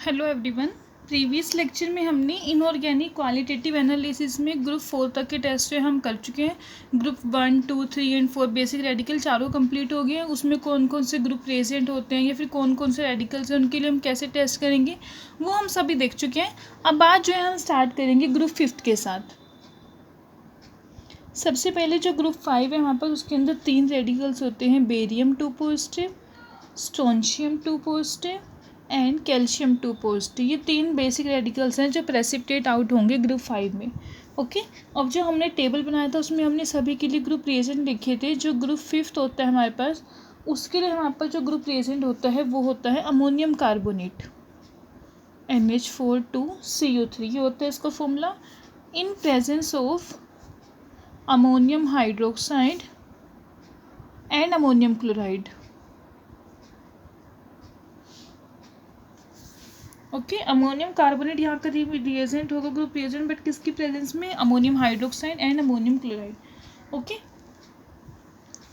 Hello everyone. Previous lecture में हमने inorganic qualitative analysis में ग्रुप 4 तक के टेस्ट जो हम कर चुके हैं। ग्रुप 1, 2, 3 एंड 4 बेसिक रेडिकल चारों कंप्लीट हो गए हैं। उसमें कौन कौन से ग्रुप प्रेजेंट होते हैं या फिर कौन कौन से रेडिकल्स हैं, उनके लिए हम कैसे टेस्ट करेंगे वो हम सभी देख चुके हैं। अब आज जो है हम स्टार्ट करेंगे ग्रुप 5 के साथ। सबसे पहले जो ग्रुप 5 है हमारे पास, उसके अंदर 3 रेडिकल्स होते हैं, barium 2 positive, strontium 2 positive and calcium 2 positive. ये 3 बेसिक रेडिकल्स हैं जो प्रेसिपिटेट आउट होंगे ग्रुप 5 में। ओके। अब जो हमने टेबल बनाया था उसमें हमने सभी के लिए ग्रुप रिएजेंट लिखे थे। जो ग्रुप 5 होता है हमारे पास, उसके लिए हमारे पास जो ग्रुप रिएजेंट होता है वो होता है अमोनियम कार्बोनेट, NH4 2CO3। ये होता है इसका formula. In presence of ammonium hydroxide and ammonium chloride. Okay. Ammonium carbonate यहाँ का रिएजेंट होगा ग्रुप रिएजेंट, बट किसकी प्रेजेंस में? Ammonium hydroxide and ammonium chloride. Okay.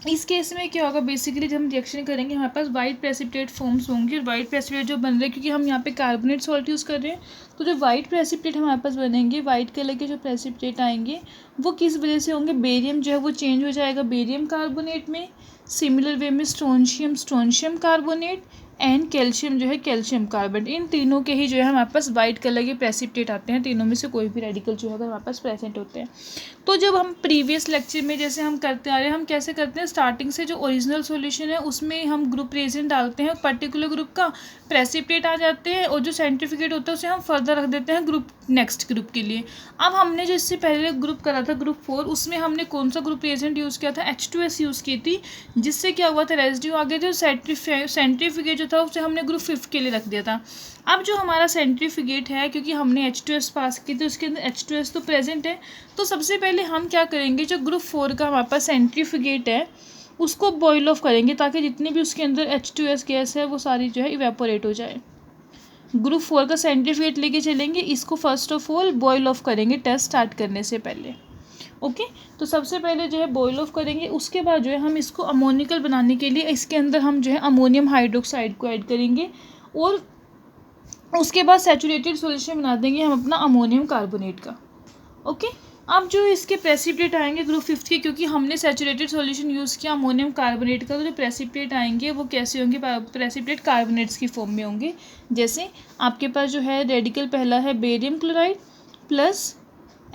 इस केस में क्या होगा, बेसिकली जब हम रिएक्शन करेंगे हमारे पास वाइट प्रेसिपिटेट फॉर्म्स होंगे। और वाइट प्रेसिपिटेट जो बन रहे हैं, क्योंकि हम यहाँ पे कार्बोनेट सॉल्ट यूज़ कर रहे हैं, तो जो वाइट प्रेसिपिटेट हमारे पास बनेंगे, वाइट कलर के जो प्रेसिपिटेट आएंगे वो किस वजह से होंगे? बेरियम जो है वो चेंज हो जाएगा बेरियम कार्बोनेट में। सिमिलर वे में स्ट्रोंशियम कार्बोनेट एंड कैल्शियम जो है कैल्शियम कार्बोनेट। इन तीनों के ही जो है हमारे पास वाइट कलर के प्रेसिपिटेट आते हैं। तीनों में से कोई भी रेडिकल जो है अगर हमारे पास प्रेजेंट होते हैं। तो जब हम प्रीवियस लेक्चर में जैसे हम करते आ रहे हैं, हम कैसे करते हैं, स्टार्टिंग से जो ओरिजिनल सॉल्यूशन है उसमें हम ग्रुप रिएजेंट डालते हैं, पर्टिकुलर ग्रुप का प्रेसिपिटेट आ जाते हैं, और जो सेंट्रीफ्यूगेट होता है उसे हम फर्दर रख देते हैं ग्रुप नेक्स्ट ग्रुप के लिए। अब हमने जो इससे पहले ग्रुप करा था ग्रुप 4, उसमें हमने कौन सा ग्रुप रिएजेंट यूज़ किया था? H2S यूज़ की थी, जिससे क्या हुआ था, रेजिड्यू आ गए थे। सेंट्रीफ्यूगेट जो था उसे हमने ग्रुप 5 के लिए रख दिया था। अब जो हमारा सेंट्रीफ्यूगेट है, क्योंकि हमने H2S पास की तो उसके अंदर H2S तो प्रेजेंट है, तो सबसे पहले हम क्या करेंगे, जो ग्रुप 4 का हमारे पास सेंट्रीफ्यूगेट है उसको बॉयल ऑफ करेंगे, ताकि जितनी भी उसके अंदर H2S गैस है वो सारी जो है इवेपोरेट हो जाए। ग्रुप 4 का सेंट्रीफ्यूगेट लेके चलेंगे, इसको first of all boil off करेंगे टेस्ट स्टार्ट करने से पहले। ओके। तो सबसे पहले जो है बॉयल ऑफ करेंगे, उसके बाद जो है हम इसको अमोनिकल बनाने के लिए इसके अंदर हम जो है अमोनियम हाइड्रोक्साइड को ऐड करेंगे, और उसके बाद सैचुरेटेड सॉल्यूशन बना देंगे हम अपना अमोनियम कार्बोनेट का। ओके। अब जो इसके प्रेसिपिटेट आएंगे ग्रुप 5 के, क्योंकि हमने सैचुरेटेड सॉल्यूशन यूज़ किया अमोनियम कार्बोनेट का, तो जो प्रेसिपिटेट आएंगे वो कैसे होंगे? प्रेसिपिटेट कार्बोनेट्स की फॉर्म में होंगे। जैसे आपके पास जो है रेडिकल पहला है barium chloride plus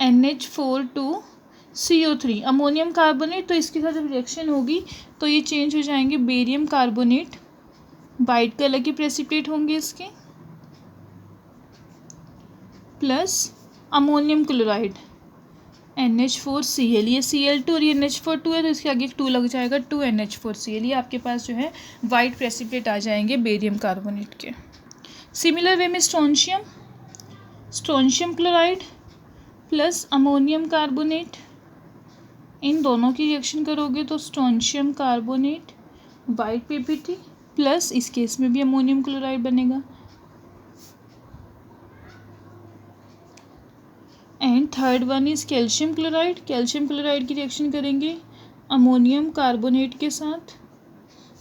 NH4 2CO3 ammonium carbonate, तो इसके साथ जब रिएक्शन होगी तो ये चेंज हो जाएंगे बेरियम कार्बोनेट, वाइट कलर के प्रेसिपिटेट होंगे इसके, प्लस अमोनियम क्लोराइड NH4Cl। ये Cl2 और ये NH4 2 है, तो इसके आगे एक 2 लग जाएगा, 2NH4Cl। ये आपके पास जो है वाइट प्रेसिपिटेट आ जाएंगे बेरियम कार्बोनेट के। सिमिलर वे में strontium chloride plus ammonium carbonate, इन दोनों की रिएक्शन करोगे तो strontium carbonate white PPT plus इस केस में भी अमोनियम क्लोराइड बनेगा। And third one is calcium chloride. Calcium chloride की रिएक्शन करेंगे अमोनियम कार्बोनेट के साथ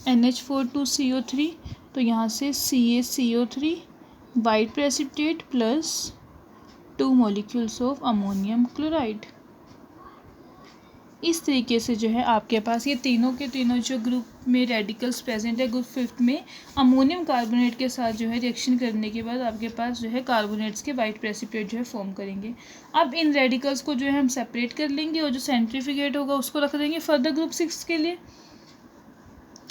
NH4 2CO3, तो यहाँ से CaCO3 white precipitate plus 2 molecules of ammonium chloride. इस तरीके से जो है आपके पास ये तीनों के तीनों जो ग्रुप में रेडिकल्स प्रेजेंट है ग्रुप 5 में, अमोनियम कार्बोनेट के साथ जो है रिएक्शन करने के बाद आपके पास जो है कार्बोनेट्स के वाइट प्रेसिपिटेट जो है फॉर्म करेंगे। अब इन रेडिकल्स को जो है हम सेपरेट कर लेंगे, और जो सेंट्रीफ्यूगेट होगा उसको रख देंगे फर्दर ग्रुप 6 के लिए।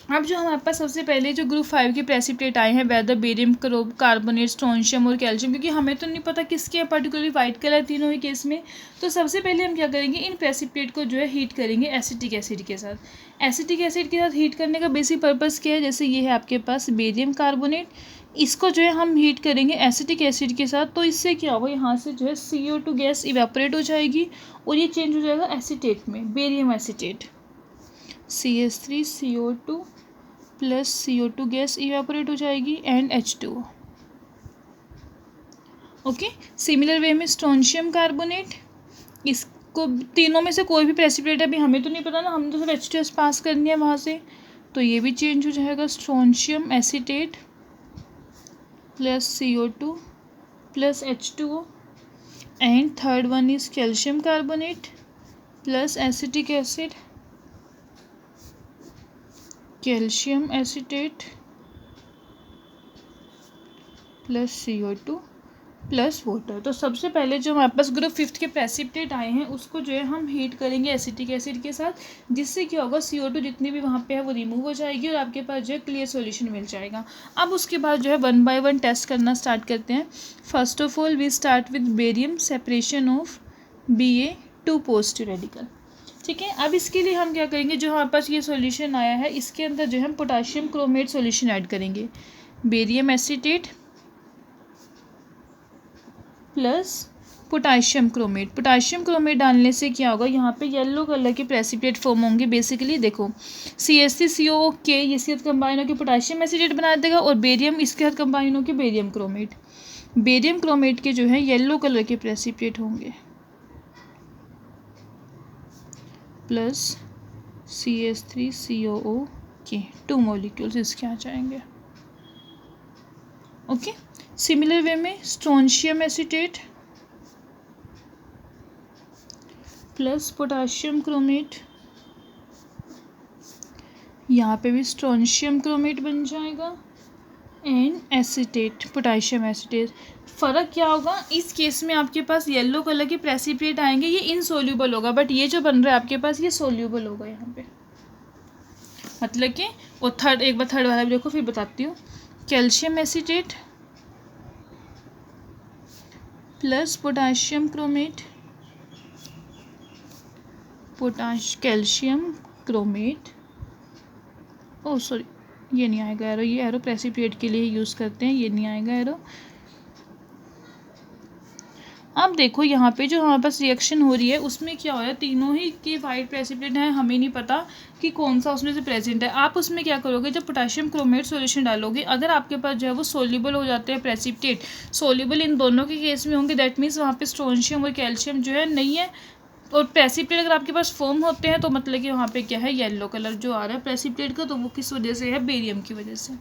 अब जो हमारे पास सबसे पहले जो ग्रुप 5 के प्रेसिपिटेट आए हैं, वेदर बेरियम कार्बोनेट, स्ट्रोंशियम और कैल्शियम, क्योंकि हमें तो नहीं पता किसके हैं, पर्टिकुलरली वाइट कलर तीनों ही केस में। तो सबसे पहले हम क्या करेंगे, इन प्रेसिपिटेट को जो है हीट करेंगे एसिटिक एसिड के साथ। एसिटिक एसिड के साथ हीट करने का बेसिक पर्पज़ क्या है? जैसे ये है आपके पास बेरियम कार्बोनेट, इसको जो है हम हीट करेंगे एसिटिक एसिड के साथ, तो इससे क्या होगा, यहाँ से जो है CO2 गैस इवेपोरेट हो जाएगी और ये चेंज हो जाएगा एसीटेट में, barium acetate, CH3CO2 plus CO2 gas evaporate हो जाएगी and H2O। Okay. Similar way में स्ट्रोंशियम कार्बोनेट, इसको तीनों में से कोई भी प्रेसिपिटेट है, अभी हमें तो नहीं पता ना, हम तो सिर्फ H2S पास करनी है वहाँ से, तो ये भी चेंज हो जाएगा strontium acetate plus CO2 plus H2O, and third one is calcium carbonate plus acetic acid, calcium acetate plus CO2 plus water. तो सबसे पहले जो हमारे पास ग्रुप 5 के प्रेसिपिटेट आए हैं उसको जो है हम हीट करेंगे एसिटिक एसिड के साथ, जिससे क्या होगा CO2 जितनी भी वहाँ पे है वो रिमूव हो जाएगी और आपके पास जो है क्लियर सॉल्यूशन मिल जाएगा। अब उसके बाद जो है 1 बाय 1 टेस्ट करना स्टार्ट करते हैं। First of all we start with barium separation of Ba2 positive radical. ठीक है, अब इसके लिए हम क्या करेंगे, जो हमारे पास ये सॉल्यूशन आया है इसके अंदर जो है हम पोटाशियम क्रोमेट सॉल्यूशन ऐड करेंगे। Barium acetate plus potassium chromate. Potassium chromate डालने से क्या होगा, यहाँ पे येलो कलर के प्रेसिपिटेट फॉर्म होंगे। बेसिकली देखो CH3COO के इसके साथ कंबाइन होकर पोटाशियम एसीटेट बना देगा और बेरियम इसके साथ कंबाइन होकर बेरियम क्रोमेट। बेरियम क्रोमेट के जो है येलो कलर के प्रेसिपिटेट होंगे प्लस CH3COO के 2 मॉलिक्यूल्स इसके आ जाएंगे। ओके, सिमिलर वे में strontium acetate plus potassium chromate, यहाँ पे भी स्ट्रोंशियम क्रोमेट बन जाएगा एंड एसीटेट पोटाशियम एसीटेट। फ़र्क क्या होगा, इस केस में आपके पास येलो कलर के प्रेसिपिटेट आएंगे, ये इनसोल्यूबल होगा, बट ये जो बन रहा है आपके पास ये सोल्यूबल होगा यहाँ पे। मतलब कि वो थर्ड, एक बार थर्ड वाला भी देखो फिर बताती हूँ। Calcium acetate plus potassium chromate, calcium chromate, oh sorry ये नहीं आएगा एरो, ये एरो प्रेसिपिटेट के लिए यूज़ करते हैं, ये नहीं आएगा एरो। अब देखो यहाँ पे जो हमारे पास रिएक्शन हो रही है उसमें क्या हो रहा है, तीनों ही के वाइट प्रेसिपिटेट हैं, हमें नहीं पता कि कौन सा उसमें से प्रेजेंट है। आप उसमें क्या करोगे, जब पोटाशियम क्रोमेट सॉल्यूशन डालोगे, अगर आपके पास जो है वो सोल्यूबल हो जाते हैं प्रेसिपिटेट, सोल्यूबल इन दोनों के केस में होंगे, दैट मीन्स वहाँ पे स्ट्रोंशियम और कैल्शियम जो है नहीं है, और प्रेसिपिटेट अगर आपके पास फॉर्म होते हैं तो मतलब कि वहाँ पे क्या है, येलो कलर जो आ रहा है प्रेसिपिटेट का, तो वो किस वजह से है, बेरियम की वजह से।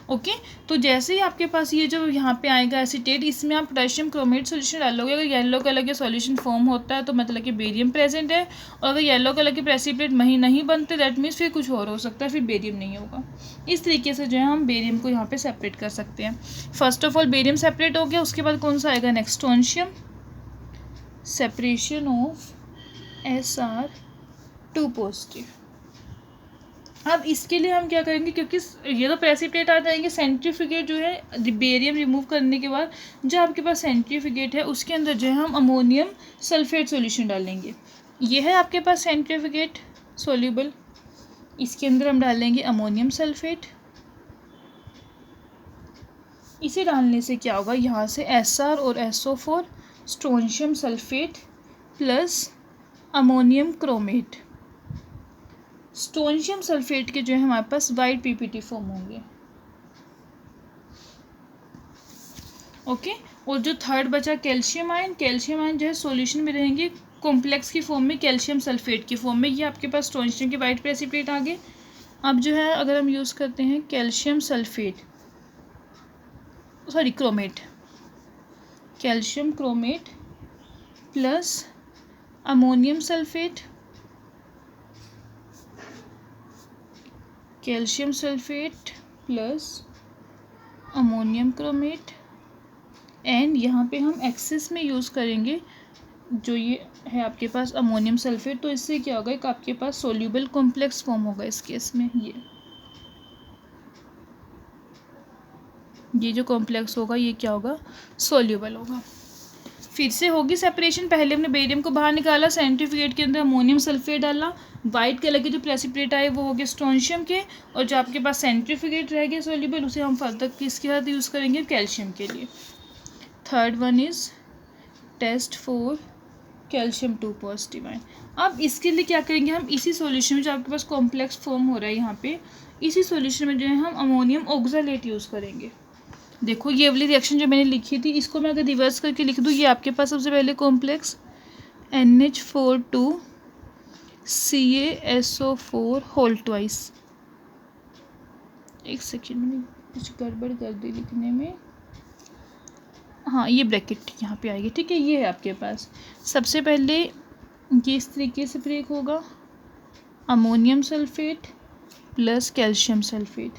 ओके, तो जैसे ही आपके पास ये जो यहाँ पे आएगा एसीटेट, इसमें आप पोटेशियम क्रोमेट सॉल्यूशन डालोगे, अगर येलो कलर के सॉल्यूशन फॉर्म होता है तो मतलब कि बेरियम प्रेजेंट है, और अगर येलो कलर के प्रेसिपिटेट नहीं बनते दैट मीन्स फिर कुछ और हो सकता है, फिर बेरियम नहीं होगा। इस तरीके से जो है हम बेरियम को यहाँ पे सेपरेट कर सकते हैं। First of all barium separate हो गया, उसके बाद कौन सा आएगा next, strontium, separation of Sr2 positive. अब इसके लिए हम क्या करेंगे, क्योंकि ये तो प्रेसिपिटेट आ जाएंगे, सेंट्रीफ्यूगेट जो है बेरियम रिमूव करने के बाद जो आपके पास सेंट्रीफ्यूगेट है उसके अंदर जो है हम अमोनियम सल्फेट सॉल्यूशन डालेंगे। ये है आपके पास सेंट्रीफ्यूगेट सोल्यूबल, इसके अंदर हम डालेंगे अमोनियम सल्फेट। इसे डालने से क्या होगा, यहाँ से Sr और SO4 strontium sulphate plus ammonium chromate, strontium sulphate के जो है हमारे पास वाइट पीपीटी फॉर्म होंगे। ओके, और जो थर्ड बचा कैल्शियम आयन, कैल्शियम आयन जो है सॉल्यूशन में रहेंगे कॉम्प्लेक्स की फॉर्म में, कैल्शियम सल्फेट की फॉर्म में। ये आपके पास स्ट्रोंशियम के वाइट प्रेसिपिटेट आ गए। अब जो है अगर हम यूज़ करते हैं calcium sulphate, sorry chromate, calcium chromate plus ammonium sulphate, calcium sulphate plus ammonium chromate, and यहाँ पे हम एक्सेस में यूज़ करेंगे जो ये है आपके पास अमोनियम सल्फेट। तो इससे क्या होगा, एक आपके पास सोल्यूबल कॉम्प्लेक्स फॉर्म होगा इस केस में। ये जो कॉम्प्लेक्स होगा ये क्या होगा, सोल्यूबल होगा। फिर से होगी सेपरेशन, पहले हमने बेरियम को बाहर निकाला, सेंट्रीफ्यूगेट के अंदर अमोनियम सल्फेट डाला, वाइट कलर के जो प्रेसिपिटेट आए वो हो गए स्ट्रोंशियम के, और जो आपके पास सेंट्रीफ्यूगेट रह गया सोल्यूबल उसे हम फर्दर किसके साथ यूज़ करेंगे, कैल्शियम के लिए। Third one is test for calcium 2 positive ion. अब इसके लिए क्या करेंगे, हम इसी सॉल्यूशन में जो आपके पास कॉम्प्लेक्स फॉर्म हो रहा है यहाँ पे, इसी सॉल्यूशन में जो है हम अमोनियम ऑक्सलेट यूज़ करेंगे। देखो ये वाली रिएक्शन जो मैंने लिखी थी इसको मैं अगर रिवर्स करके लिख दूँ, ये आपके पास सबसे पहले complex NH42 CaSO4 whole twice, एक सेकेंड मैंने कुछ गड़बड़ कर दी लिखने में, हाँ ये ब्रैकेट यहाँ पे आएगी, ठीक है। ये है आपके पास, सबसे पहले ये इस तरीके से ब्रेक होगा, ammonium sulphate plus calcium sulphate.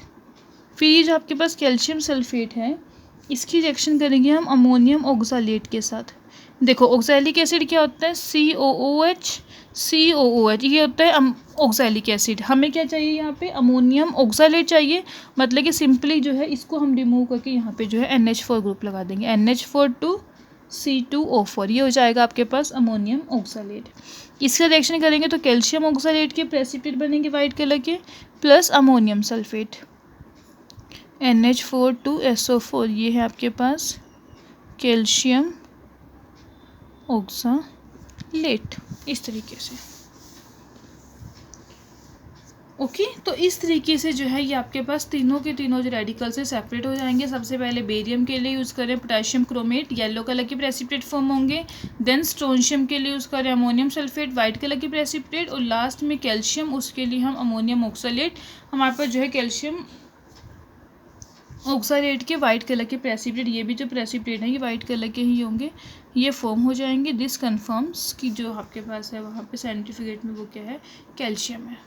फिर ये जो आपके पास कैल्शियम सल्फेट है इसकी रिएक्शन करेंगे हम अमोनियम ऑक्सालेट के साथ। देखो ऑक्सैलिक एसिड क्या होता है, COOH COOH, ये होता है ऑक्सैलिक एसिड। हमें क्या चाहिए यहाँ पे, अमोनियम ऑक्सालेट चाहिए, मतलब कि सिंपली जो है इसको हम रिमूव करके यहाँ पे जो है NH4 ग्रुप लगा देंगे, NH4 2 C2O4, ये हो जाएगा आपके पास अमोनियम ऑक्सालेट। इसका रिएक्शन करेंगे तो कैल्शियम ऑक्सालेट के प्रेसिपिटेट बनेंगे वाइट कलर के, plus ammonium sulphate NH4 2SO4, ये है आपके पास कैल्शियम ऑक्सालेट, इस तरीके से। ओके तो इस तरीके से जो है ये आपके पास तीनों के तीनों जो रेडिकल से सेपरेट हो जाएंगे। सबसे पहले बेरियम के लिए यूज़ करें पोटेशियम क्रोमेट, येलो कलर की प्रेसिपिटेट फॉर्म होंगे। देन स्ट्रोंशियम के लिए यूज़ करें अमोनियम सल्फेट, वाइट कलर की प्रेसिपिटेट। और लास्ट में कैल्शियम, उसके लिए हम अमोनियम ऑक्सालेट, हमारे पास जो है कैल्शियम ऑक्सालेट के वाइट कलर के प्रेसिपिटेट, ये भी जो प्रेसिपिटेट है ये वाइट कलर के ही होंगे, ये फॉर्म हो जाएंगे। दिस कन्फर्म्स कि जो आपके पास है वहाँ पे साइंटिफिकेट में वो क्या है, कैल्शियम है।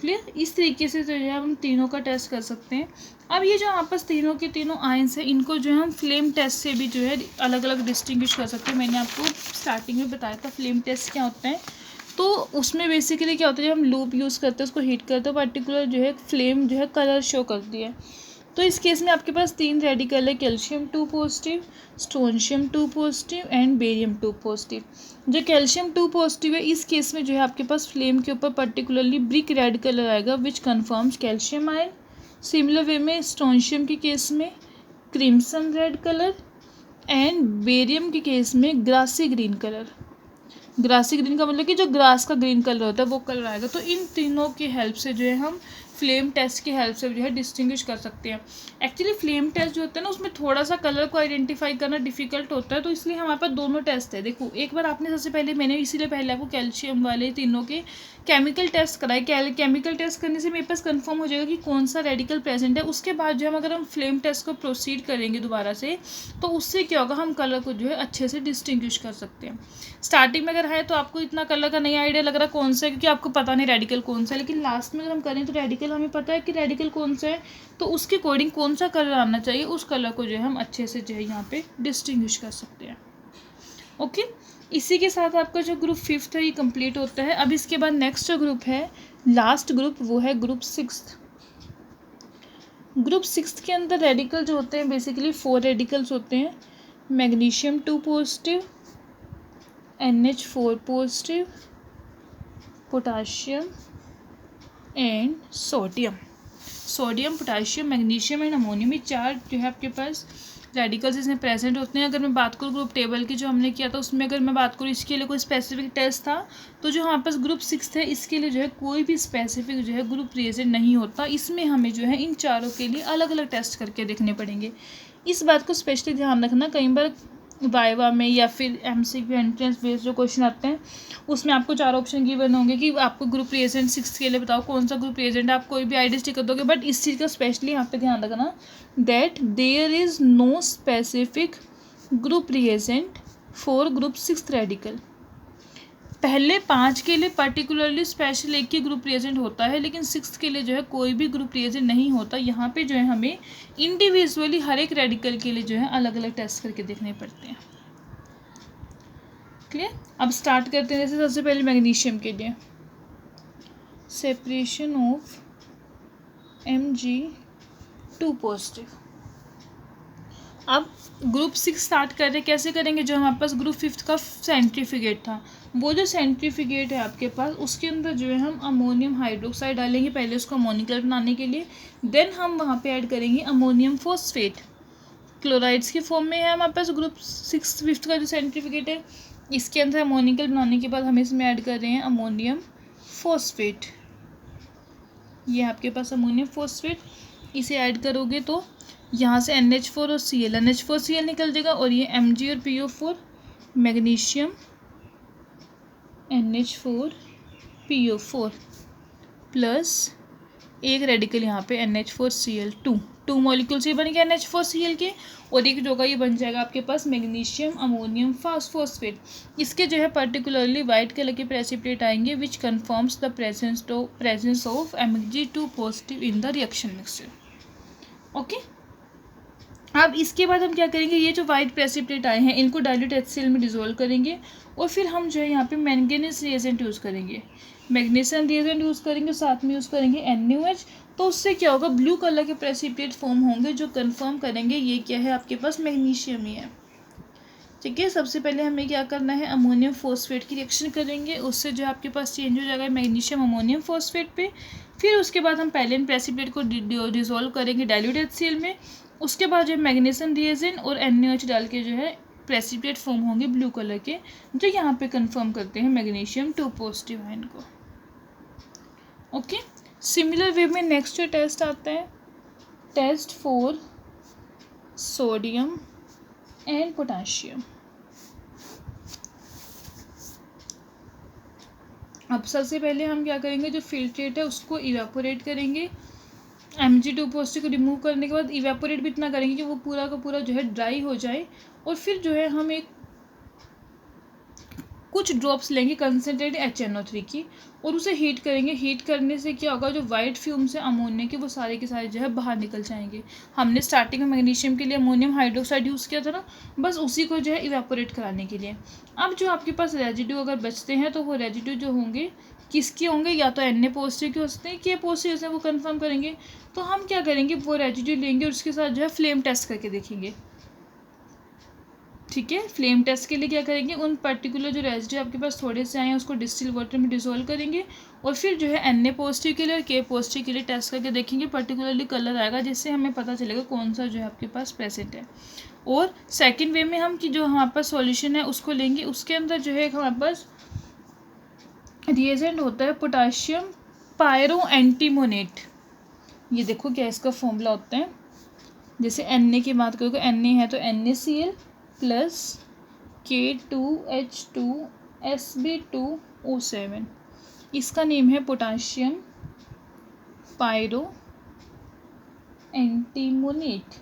क्लियर, इस तरीके से जो है हम तीनों का टेस्ट कर सकते हैं। अब ये जो आपस तीनों के तीनों आयंस है इनको जो है हम फ्लेम टेस्ट से भी जो है अलग अलग डिस्टिंग्विश कर सकते हैं। मैंने आपको स्टार्टिंग में बताया था फ्लेम टेस्ट क्या होता है, तो उसमें बेसिकली क्या होता है, जब हम लूप यूज़ करते हैं उसको हीट करते हैं, पर्टिकुलर जो है फ्लेम जो है कलर शो करती है। तो इस केस में आपके पास 3 रेडिकल है, calcium 2 positive, strontium 2 positive and barium 2 positive. जो कैल्शियम 2 पॉजिटिव है इस केस में जो है आपके पास फ्लेम के ऊपर पर्टिकुलरली ब्रिक रेड कलर आएगा which confirms calcium ion. Similar way में स्ट्रोंशियम के केस में crimson red colour and barium के केस में grassy green colour. Grassy green का मतलब कि जो ग्रास का ग्रीन कलर होता है वो कलर आएगा। तो इन तीनों की हेल्प से जो है हम फ्लेम टेस्ट की हेल्प से जो है डिस्टिंग्विश कर सकते हैं। एक्चुअली फ्लेम टेस्ट जो होता है ना उसमें थोड़ा सा कलर को आइडेंटिफाई करना डिफिकल्ट होता है, तो इसलिए हमारे पास दोनों टेस्ट है। देखो एक बार आपने सबसे पहले, मैंने इसीलिए पहले आपको कैल्शियम वाले तीनों के केमिकल टेस्ट कराए। केमिकल टेस्ट करने से मेरे पास कंफर्म हो जाएगा कि कौन सा रेडिकल प्रेजेंट है। उसके बाद जो हम अगर हम फ्लेम टेस्ट को प्रोसीड करेंगे दोबारा से, तो उससे क्या होगा, हम कलर को जो है अच्छे से डिस्टिंग्विश कर सकते हैं। स्टार्टिंग में अगर है तो आपको इतना कलर का नहीं आइडिया लग रहा कौन सा है, क्योंकि आपको पता नहीं रेडिकल कौन सा है, लेकिन लास्ट में अगर हम करें तो रेडिकल हमें पता है कि रेडिकल कौन सा है, तो उसके अकॉर्डिंग कौन सा कलर आना चाहिए उस कलर को जो है हम अच्छे से जो है यहाँ पे डिस्टिंग्विश कर सकते हैं। ओके, इसी के साथ आपका जो ग्रुप 5th है ये कंप्लीट होता है। अब इसके बाद नेक्स्ट जो ग्रुप है, लास्ट ग्रुप, वो है ग्रुप 6th। ग्रुप 6th के अंदर रेडिकल जो होते हैं बेसिकली 4 रेडिकल्स होते हैं, magnesium 2 positive, NH4 positive, potassium and sodium. Sodium, potassium, magnesium and ammonium, ये 4 जो है आपके पास रेडिकल्स इसमें प्रेजेंट होते हैं। अगर मैं बात करूँ ग्रुप टेबल की जो हमने किया था उसमें, अगर मैं बात करूँ इसके लिए कोई स्पेसिफिक टेस्ट था, तो जो हमारे पास ग्रुप 6 है इसके लिए जो है कोई भी स्पेसिफिक जो है ग्रुप रिएजेंट नहीं होता। इसमें हमें जो है इन चारों के लिए अलग अलग टेस्ट करके देखने पड़ेंगे। इस बात को स्पेशली ध्यान रखना, कई बार वाइवा में या फिर MCQ एंट्रेंस बेस्ड जो क्वेश्चन आते हैं उसमें आपको 4 ऑप्शन गिवन होंगे कि आपको ग्रुप रिएजेंट 6 के लिए बताओ कौन सा ग्रुप रिएजेंट है, आप कोई भी आइडिया स्टिक कर दोगे। बट इस चीज़ का स्पेशली यहाँ पे ध्यान रखना that there is no specific group reagent for group 6 radical. पहले 5 के लिए पर्टिकुलरली स्पेशल एक ही ग्रुप रिएजेंट होता है, लेकिन 6 के लिए जो है कोई भी ग्रुप रिएजेंट नहीं होता। यहाँ पे जो है हमें इंडिविजुअली हर एक रेडिकल के लिए जो है अलग अलग टेस्ट करके देखने पड़ते हैं। क्लियर, अब स्टार्ट करते हैं। जैसे सबसे पहले मैग्नीशियम के लिए सेपरेशन ऑफ Mg2 पॉजिटिव। अब ग्रुप 6 स्टार्ट कर रहे हैं, कैसे करेंगे, जो हमारे पास ग्रुप 5th का सेंट्रीफ्यूगेट था, वो जो सेंट्रीफ्यूगेट है आपके पास उसके अंदर जो है हम अमोनियम हाइड्रोक्साइड डालेंगे पहले उसको अमोनिकल बनाने के लिए। देन हम वहाँ पे ऐड करेंगे अमोनियम फॉस्फेट, क्लोराइड्स की फॉर्म में है हमारे पास ग्रुप 6 5th का जो सेंट्रीफ्यूगेट है। इसके अंदर अमोनिकल बनाने के बाद हम इसमें ऐड कर रहे हैं अमोनियम फॉस्फेट। ये आपके पास अमोनियम फॉस्फेट, इसे ऐड करोगे तो यहाँ से NH4 और NH4Cl निकल जाएगा, और ये Mg और PO4, मैग्नीशियम NH4PO4 प्लस एक रेडिकल यहाँ पे NH4Cl2, 2 मॉलिक्यूल्स ये बन गया NH4Cl के, और एक जो होगा ये बन जाएगा आपके पास मैग्नीशियम अमोनियम फॉस्फेट। इसके जो है पर्टिकुलरली वाइट कलर के प्रेसिपिटेट आएंगे which confirms the presence of Mg2 positive in the reaction mixture. Okay, अब इसके बाद हम क्या करेंगे, ये जो वाइट प्रेसिपिटेट आए हैं इनको डाइल्यूट HCl में डिसॉल्व करेंगे, और फिर हम जो है यहाँ पे मैंगनीज रिएजेंट यूज़ करेंगे, मैग्नीशियम रिएजेंट यूज़ करेंगे, साथ में यूज़ करेंगे NaOH। तो उससे क्या होगा, ब्लू कलर के प्रेसिपिटेट फॉर्म होंगे जो कंफर्म करेंगे ये क्या है आपके पास मैग्नीशियम ही है। ठीक है, सबसे पहले हमें क्या करना है, अमोनियम फॉस्फेट की रिएक्शन करेंगे, उससे जो आपके पास चेंज हो जाएगा मैग्नीशियम अमोनियम फॉस्फेट पे। फिर उसके बाद हम पहले प्रेसिपिटेट को डिसॉल्व करेंगे डाइल्यूट HCl में, उसके बाद जो है मैग्नीशियम रिएजेंट और NaOH डाल के जो है प्रेसिपिटेट फॉर्म होंगे ब्लू कलर के, जो यहाँ पे कंफर्म करते हैं मैग्नीशियम 2 पॉजिटिव आयन को। ओके, सिमिलर वे में नेक्स्ट जो टेस्ट आता है, test for sodium and potassium. अब सबसे पहले हम क्या करेंगे, जो फिल्ट्रेट है उसको इवेपोरेट करेंगे, Mg2 पॉजिटिव को रिमूव करने के बाद इवेपोरेट भी इतना करेंगे कि वो पूरा का पूरा जो है ड्राई हो जाए, और फिर जो है हम एक कुछ ड्रॉप्स लेंगे कंसनट्रेट HNO3 की, और उसे हीट करेंगे। हीट करने से क्या होगा, जो वाइट फ्यूम्स है अमोनिया के वो सारे के सारे जो है बाहर निकल जाएंगे। हमने स्टार्टिंग में मैग्नीशियम के लिए अमोनियम हाइड्रोक्साइड यूज़ किया था ना, बस उसी को जो है इवेपोरेट कराने के लिए। अब जो आपके पास रेजिड्यू अगर बचते हैं तो वो रेजिड्यू जो होंगे किसके होंगे, या तो Na पॉजिटिव के हो सकते हैं, K पॉजिटिव से वो कंफर्म करेंगे। तो हम क्या करेंगे, वो रेजिड्यू लेंगे और उसके साथ जो है फ्लेम टेस्ट करके देखेंगे। ठीक है, फ्लेम टेस्ट के लिए क्या करेंगे, उन पर्टिकुलर जो रेजिड्यू आपके पास थोड़े से आए हैं उसको डिस्टिल वाटर में डिसॉल्व करेंगे, और फिर जो है Na पॉजिटिव के लिए और K पॉजिटिव के लिए टेस्ट करके देखेंगे। पर्टिकुलरली कलर आएगा जिससे हमें पता चलेगा कौन सा जो है आपके पास प्रेजेंट है। और सेकेंड वे में हम कि जो हमारे पास सॉल्यूशन है उसको लेंगे, उसके अंदर जो है हमारे पास रिएजेंट होता है पोटाशियम पायरो एंटीमोनेट। ये देखो क्या इसका फॉर्मूला होता है, जैसे Na की बात करोगे, Na है तो NaCl प्लस K2H2SB2O7, इसका नेम है पोटाशियम पायरो एंटीमोनेट।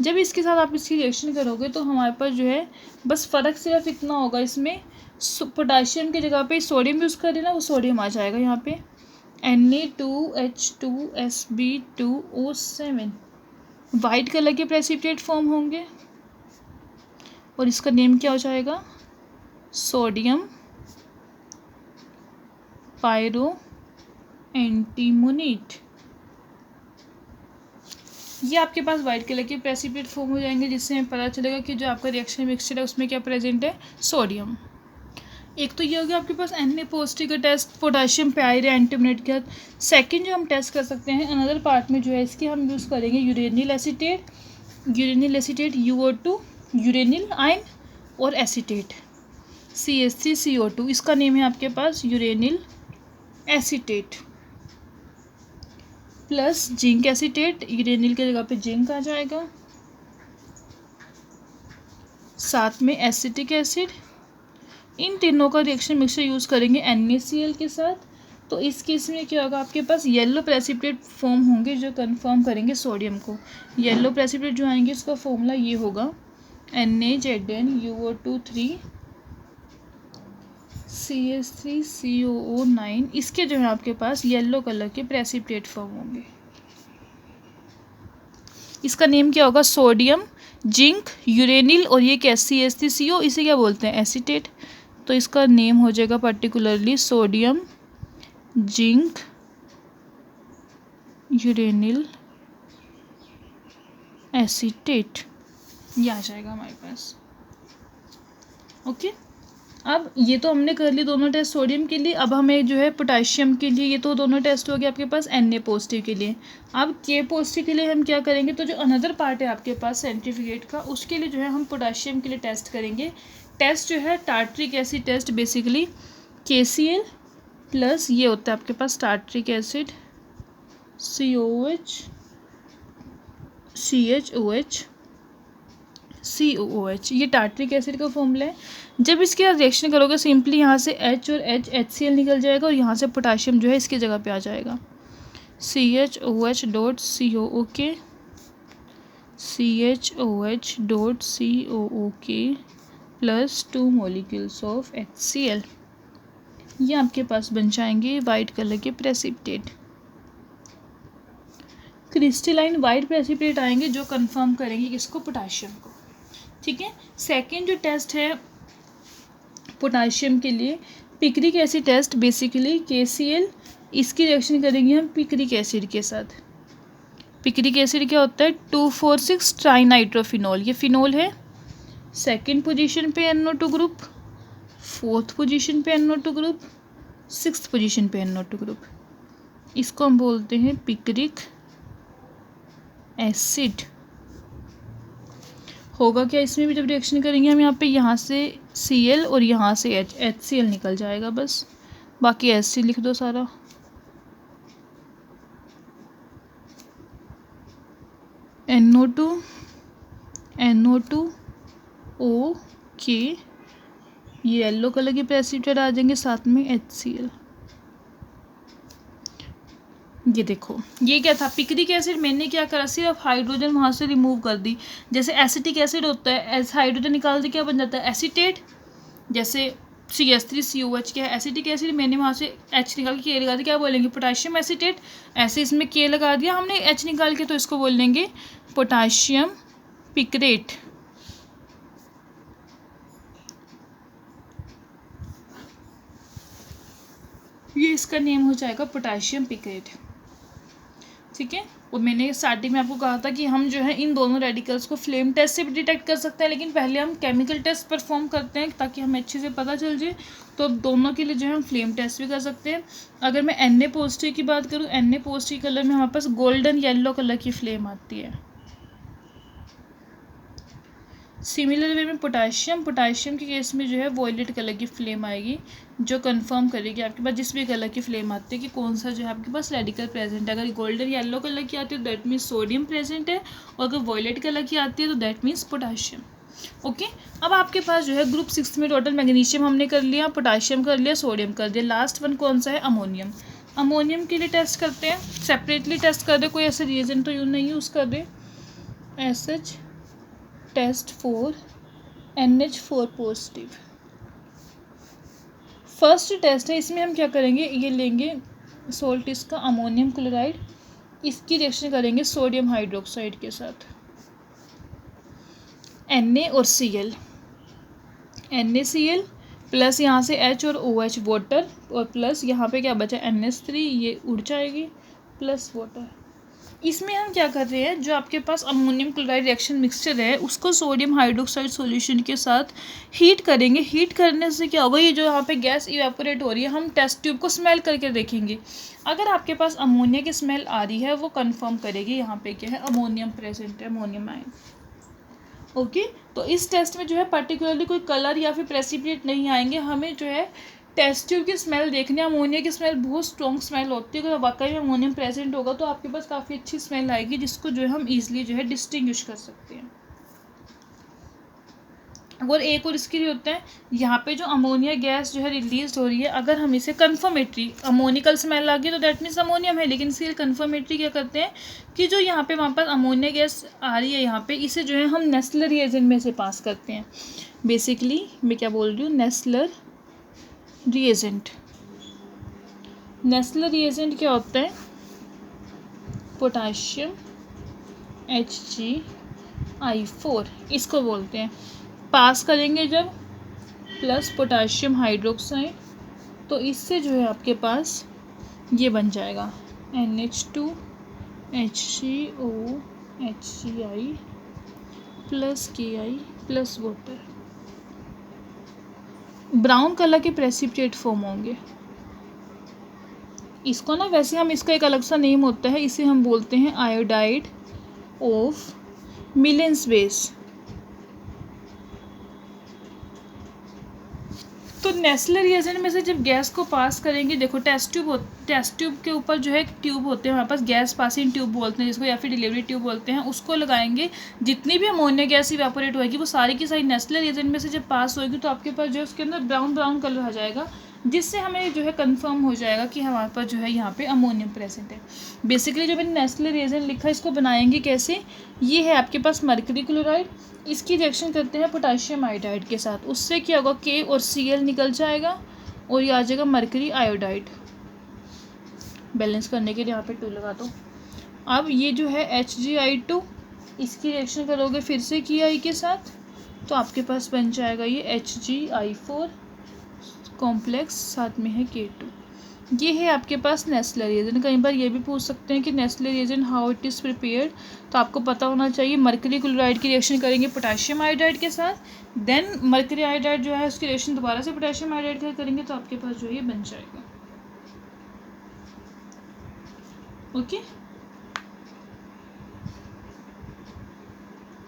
जब इसके साथ आप इसकी रिएक्शन करोगे तो हमारे पास जो है बस फ़र्क सिर्फ इतना होगा, इसमें पोटाशियम की जगह पे सोडियम यूज़ कर देना, वो सोडियम आ जाएगा यहाँ पे Na2H2SB2O7। वाइट कलर के प्रेसिपिटेट फॉर्म होंगे और इसका नेम क्या हो जाएगा, सोडियम पायरो एंटीमोनेट। ये आपके पास वाइट कलर के प्रेसिपिटेट फॉर्म हो जाएंगे, जिससे हमें पता चलेगा कि जो आपका रिएक्शन मिक्सचर है उसमें क्या प्रेजेंट है, सोडियम। एक तो ये हो गया आपके पास Na पॉजिटिव का टेस्ट पोटाशियम पायरो एंटीमोनेट के साथ। सेकंड जो हम टेस्ट कर सकते हैं अनदर पार्ट में जो है इसके हम यूज़ करेंगे uranyl acetate UO2 uranyl ion और एसीटेट CH3CO2, इसका नेम है आपके पास uranyl acetate plus zinc acetate, uranyl के जगह पे जिंक आ जाएगा, साथ में एसिटिक एसिड। इन तीनों का रिएक्शन मिक्सचर यूज़ करेंगे NaCl के साथ। तो इस केस में क्या होगा, आपके पास येलो प्रेसिपिटेट फॉर्म होंगे जो कंफर्म करेंगे सोडियम को। येलो प्रेसिपिटेट जो आएंगे उसका फॉर्मूला ये होगा NaZnUO2 CH3COO9। इसके जो है आपके पास येलो कलर के प्रेसिपिटेट फॉर्म होंगे। इसका नेम क्या होगा, सोडियम जिंक यूरेनिल और ये क्या CH3CO, इसे क्या बोलते हैं, एसीटेट। तो इसका नेम हो जाएगा particularly sodium zinc uranyl acetate, ये आ जाएगा हमारे पास। ओके, अब ये तो हमने कर ली दोनों टेस्ट सोडियम के लिए। अब हमें जो है पोटाशियम के लिए, ये तो दोनों टेस्ट हो गए आपके पास Na पॉजिटिव के लिए। अब K पॉजिटिव के लिए हम क्या करेंगे, तो जो अनदर पार्ट है आपके पास सेंट्रीफ्यूगेट का, उसके लिए जो है हम पोटाशियम के लिए टेस्ट करेंगे। टेस्ट जो है tartaric acid test, basically KCl plus ये होता है आपके पास टार्ट्रिक एसिड COH ये टार्ट्रिक एसिड का फॉर्मूला है। जब इसके साथ रिएक्शन करोगे सिंपली यहाँ से H और HCl निकल जाएगा और यहाँ से पोटाशियम जो है इसकी जगह पे आ जाएगा। CHOH.CO, okay, CHOH.CO, okay, plus 2 molecules of HCl। ये आपके पास बन जाएंगे वाइट कलर के प्रेसिपिटेट, क्रिस्टलाइन वाइट प्रेसिपिटेट आएंगे जो कंफर्म करेंगे किसको, पोटाशियम को। ठीक है, सेकंड जो टेस्ट है पोटाशियम के लिए, picric acid test, basically KCl, इसकी रिएक्शन करेंगे हम पिक्रिक एसिड के साथ। पिक्रिक एसिड क्या होता है, 2,4,6 ट्राइनाइट्रोफिनॉल, ये फिनॉल है। सेकंड पोजीशन पे NO2 ग्रुप, फोर्थ पोजीशन पे NO2 ग्रुप, सिक्स्थ पोजीशन पे NO2 ग्रुप, इसको हम बोलते हैं पिक्रिक एसिड। होगा क्या इसमें भी, जब रिएक्शन करेंगे हम यहाँ पे, यहाँ से Cl और यहाँ से HCl निकल जाएगा बस, बाकी Hc लिख दो सारा। NO2 ओके, ये येलो कलर की प्रेसिपिटेट आ जाएंगे, साथ में HCl। ये देखो, ये क्या था, पिक्रिक एसिड मैंने क्या करा, सिर्फ हाइड्रोजन वहाँ से रिमूव कर दी। जैसे एसिटिक एसिड होता है, हाइड्रोजन निकाल दे क्या बन जाता है, एसीटेट। जैसे CH3COH क्या है, एसिटिक एसिड, मैंने वहाँ से H निकाल के K लगा दिया, क्या बोलेंगे, पोटाशियम एसीटेट। ऐसे इसमें K लगा दिया हमने H निकाल के, तो इसको बोल देंगे पोटाशियम पिक्रेट। ये इसका नेम हो जाएगा पोटाशियम पिक्रेट। ठीक है, और मैंने स्टार्टिंग में आपको कहा था कि हम जो है इन दोनों रेडिकल्स को फ्लेम टेस्ट से भी डिटेक्ट कर सकते हैं, लेकिन पहले हम केमिकल टेस्ट परफॉर्म करते हैं ताकि हमें अच्छे से पता चल जाए। तो अब दोनों के लिए जो है हम फ्लेम टेस्ट भी कर सकते हैं। अगर मैं Na पॉजिटिव की बात करूँ, Na पॉजिटिव कलर में हमारे पास गोल्डन येलो कलर की फ्लेम आती है। सिमिलर वे में पोटाशियम के केस में जो है वॉयलेट कलर की फ्लेम आएगी, जो कंफर्म करेगी आपके पास जिस भी कलर की फ्लेम आती है कि कौन सा जो है आपके पास रेडिकल प्रेजेंट है। अगर गोल्डन येलो कलर की आती है तो दैट मीन्स सोडियम प्रेजेंट है, और अगर वॉयलेट कलर की आती है तो दैट मीन्स पोटाशियम। ओके, अब आपके पास जो है ग्रुप 6 में टोटल मैग्नीशियम हमने कर लिया, पोटाशियम कर लिया, सोडियम कर दिया, लास्ट वन कौन सा है, अमोनियम। अमोनियम के लिए टेस्ट करते हैं, सेपरेटली टेस्ट कर दे, कोई ऐसे रिएजेंट तो नहीं यूज़ कर दे। SH test for NH4 positive. First test है, इसमें हम क्या करेंगे, ये लेंगे सोल्ट इसका अमोनियम क्लोराइड, इसकी रिएक्शन करेंगे सोडियम हाइड्रोक्साइड के साथ, Na और Cl, NaCl प्लस यहाँ से H और OH वाटर, और प्लस यहाँ पे क्या बचा NH3, ये उड़ जाएगी, प्लस वाटर। इसमें हम क्या कर रहे हैं, जो आपके पास अमोनियम क्लोराइड रिएक्शन मिक्सचर है उसको सोडियम हाइड्रोक्साइड सॉल्यूशन के साथ हीट करेंगे। हीट करने से क्या होगा, ये जो यहाँ पे गैस इवेपोरेट हो रही है, हम टेस्ट ट्यूब को स्मेल करके देखेंगे। अगर आपके पास अमोनिया की स्मेल आ रही है, वो कंफर्म करेगी यहाँ पे क्या है, अमोनियम प्रेजेंट है, अमोनियम आयन। ओके, तो इस टेस्ट में जो है पर्टिकुलरली कोई कलर या फिर प्रेसिपिटेट नहीं आएंगे, हमें जो है टेस्ट ट्यूब की स्मेल देखनी है। अमोनिया की स्मेल बहुत स्ट्रॉन्ग स्मेल होती है, अगर वाकई में अमोनियम प्रेजेंट होगा तो आपके पास काफ़ी अच्छी स्मेल आएगी, जिसको जो है हम इजीली जो है डिस्टिंग्विश कर सकते हैं। और एक और इसके लिए होता है, यहाँ पे जो अमोनिया गैस जो है रिलीज हो रही है, अगर हम इसे कन्फर्मेटरी, अमोनिकल स्मेल आ गई तो दैट मीन्स अमोनियम है, लेकिन इसके लिए कन्फर्मेटरी क्या करते हैं कि जो यहाँ पे हमारे पास अमोनिया गैस आ रही है यहाँ पे, इसे जो है हम नेस्लर रिएजेंट में से पास करते हैं। बेसिकली मैं क्या बोल रही हूँ, नेस्लर रिएजेंट। नेस्लर रिएजेंट क्या होता है, पोटाशियम HgI4 इसको बोलते हैं। पास करेंगे जब प्लस पोटाशियम हाइड्रोक्साइड, तो इससे जो है आपके पास ये बन जाएगा NH2 HCO HCI plus KI plus water. Brown colour के प्रेसिपिटेट फॉर्म होंगे। इसको ना, वैसे हम इसका एक अलग सा नेम होता है, इसे हम बोलते हैं आयोडाइड ऑफ मिलेंस बेस। तो नेस्लर रिएजेंट में से जब गैस को पास करेंगे, देखो टेस्ट ट्यूब के ऊपर जो है एक ट्यूब होते हैं हमारे पास, गैस पासिंग ट्यूब बोलते हैं जिसको, या फिर डिलीवरी ट्यूब बोलते हैं, उसको लगाएंगे। जितनी भी अमोनिया गैस इवेपोरेट होगी वो सारी की सारी नेस्लर रिएजेंट में से जब पास होगी, तो आपके पास जो है उसके अंदर ब्राउन ब्राउन कलर आ जाएगा। जिससे हमें जो है कंफर्म हो जाएगा कि हमारे पास जो है यहाँ पे अमोनियम प्रेजेंट है। बेसिकली जो मैंने नेस्ले रिएजेंट लिखा है इसको बनाएंगे कैसे, ये है आपके पास मरकरी क्लोराइड, इसकी रिएक्शन करते हैं पोटाशियम आयोडाइड के साथ, उससे क्या होगा के और Cl निकल जाएगा और ये आ जाएगा मरकरी आयोडाइड। बैलेंस करने के लिए यहाँ पे 2 लगा दो। अब ये जो है HgI2, इसकी रिएक्शन करोगे फिर से Ki के साथ तो आपके पास बन जाएगा ये HgI4 कॉम्प्लेक्स, साथ में है K2। ये है आपके पास नेस्ले रिएजेंट। कई बार ये भी पूछ सकते हैं कि Nestle reagent how it is prepared, तो आपको पता होना चाहिए मरकरी क्लोराइड की रिएक्शन करेंगे पोटाशियम आयोडाइड के साथ, देन मरकरी आयोडाइड जो है उसकी रिएक्शन दोबारा से पोटाशियम आयोडाइड के साथ करेंगे तो आपके पास जो है ये बन जाएगा। ओके,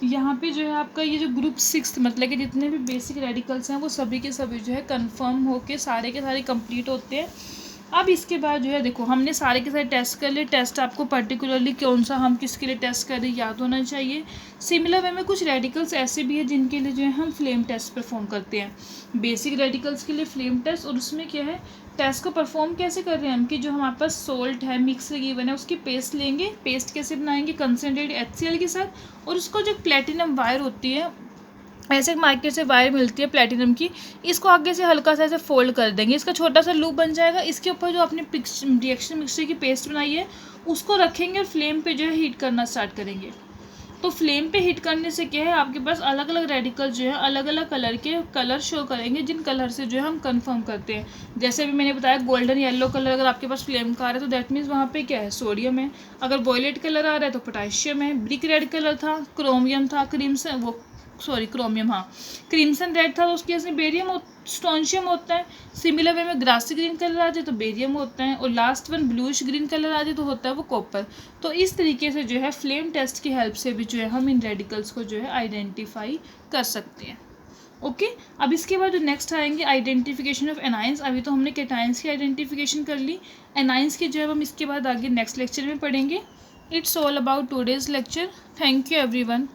यहाँ पे जो है आपका ये जो ग्रुप 6 मतलब कि जितने भी बेसिक रेडिकल्स हैं वो सभी के सभी जो है कंफर्म होके सारे के सारे कंप्लीट होते हैं। अब इसके बाद जो है देखो हमने सारे के सारे टेस्ट कर लिए। टेस्ट आपको पर्टिकुलरली कौन सा हम किसके लिए टेस्ट कर रहे हैं याद होना चाहिए। सिमिलर वे में कुछ रेडिकल्स ऐसे भी है जिनके लिए जो है हम फ्लेम टेस्ट परफॉर्म करते हैं। बेसिक रेडिकल्स के लिए फ्लेम टेस्ट, और उसमें क्या है टेस्ट को परफॉर्म कैसे कर रहे हैं हम कि जो हमारे पास सोल्ट है मिक्स गिवन है उसकी पेस्ट लेंगे। पेस्ट कैसे बनाएंगे, कंसनट्रेट HCl के साथ, और उसको जो प्लेटिनम वायर होती है ऐसे मार्केट से वायर मिलती है प्लेटिनम की, इसको आगे से हल्का सा ऐसे फोल्ड कर देंगे, इसका छोटा सा लूप बन जाएगा। इसके ऊपर जो अपनी रिएक्शन मिक्सचर की पेस्ट बनाई है उसको रखेंगे और फ्लेम पे जो है हीट करना स्टार्ट करेंगे। तो फ्लेम पे हीट करने से क्या है आपके पास अलग अलग रेडिकल जो है अलग अलग कलर के कलर शो करेंगे, जिन कलर से जो है हम कंफर्म करते हैं। जैसे अभी मैंने बताया गोल्डन येलो कलर अगर आपके पास फ्लेम का आ रहा है तो दैट मीन्स वहाँ पे क्या है सोडियम है। अगर वॉयलेट कलर आ रहा है तो पोटाशियम है। ब्रिक रेड कलर था क्रोमियम था, क्रोमियम हाँ क्रिम्सन रेड था तो उसकी वजह से बेरियम स्ट्रोंशियम होता है। सिमिलर वे में ग्रासी ग्रीन कलर आ जाए तो बेरियम होता है, और last one bluish green colour आ जाए तो होता है वो कॉपर। तो इस तरीके से जो है फ्लेम टेस्ट की हेल्प से भी जो है हम इन रेडिकल्स को जो है आइडेंटिफाई कर सकते हैं। ओके, अब इसके बाद जो नेक्स्ट आएंगे आइडेंटिफिकेशन ऑफ एनाइंस। अभी तो हमने कैटाइंस की आइडेंटिफिकेशन कर ली, एनाइंस की जो है हम इसके बाद आगे नेक्स्ट लेक्चर में पढ़ेंगे। It's all about today's lecture. Thank you everyone.